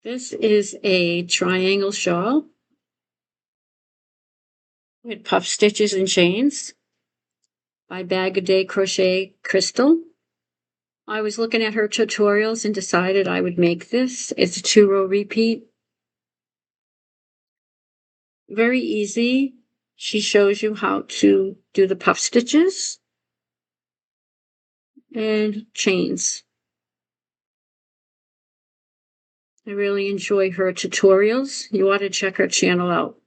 This is a triangle shawl with puff stitches and chains by Bag a Day Crochet Crystal. I was looking at her tutorials and decided I would make this. It's a 2-row repeat. Very easy. She shows you how to do the puff stitches and chains. I really enjoy her tutorials. You ought to check her channel out.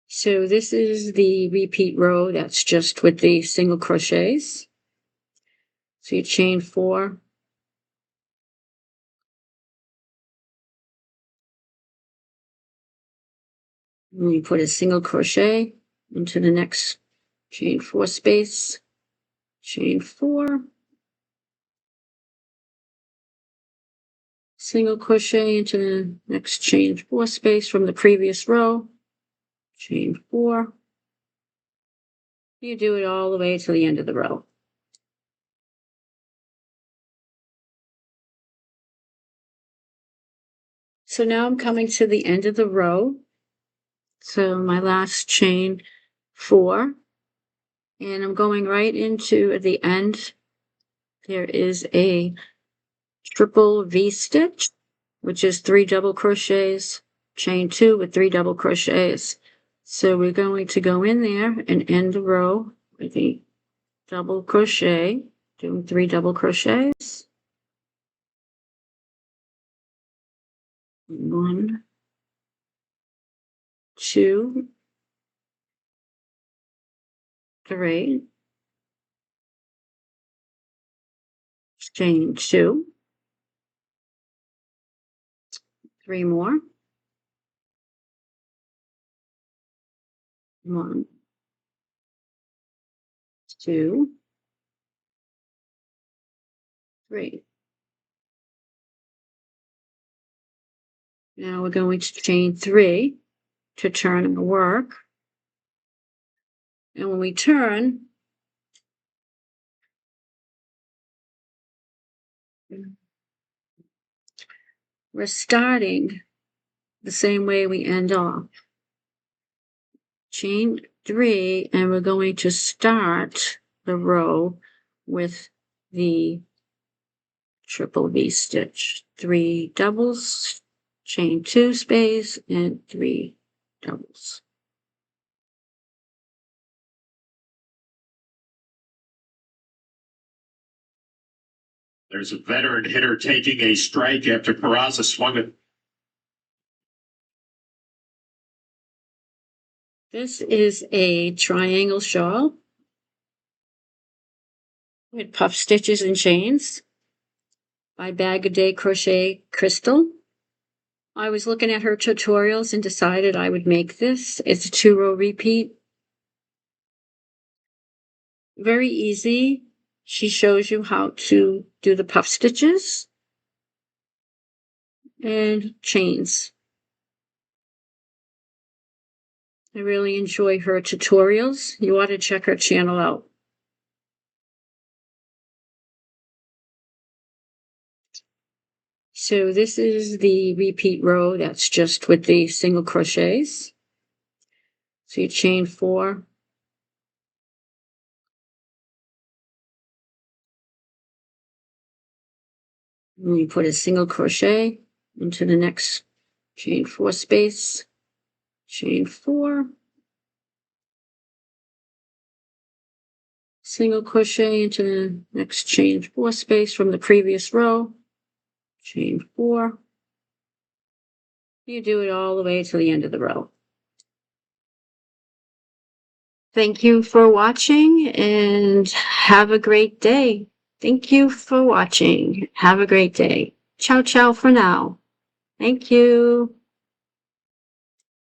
So this is the repeat row that's just with the single crochets. So you chain 4. And you put a single crochet into the next chain 4 space, chain 4, single crochet into the next chain 4 space from the previous row, chain 4. You do it all the way to the end of the row. So now I'm coming to the end of the row. So my last chain 4, and I'm going right into the end. There is a triple V stitch, which is 3 double crochets, chain 2 with 3 double crochets. So we're going to go in there and end the row with the double crochet, doing 3 double crochets. 1, 2, 3, chain 2, 3 more, 1, 2, 3. Now we're going to chain 3 to turn and work. And when we turn, we're starting the same way we end off. Chain 3, and we're going to start the row with the triple V stitch. 3 doubles, chain 2 space, and 3 doubles. There's a veteran hitter taking a strike after Peraza swung it. This is a triangle shawl with puff stitches and chains by Bag a Day Crochet Crystal. I was looking at her tutorials and decided I would make this. It's a 2-row repeat. Very easy. She shows you how to do the puff stitches and chains. I really enjoy her tutorials. You ought to check her channel out. So this is the repeat row that's just with the single crochets. So you chain 4. And you put a single crochet into the next chain 4 space, chain 4, single crochet into the next chain 4 space from the previous row, chain 4. You do it all the way to the end of the row. Thank you for watching and have a great day. Thank you for watching. Have a great day. Ciao, ciao for now. Thank you.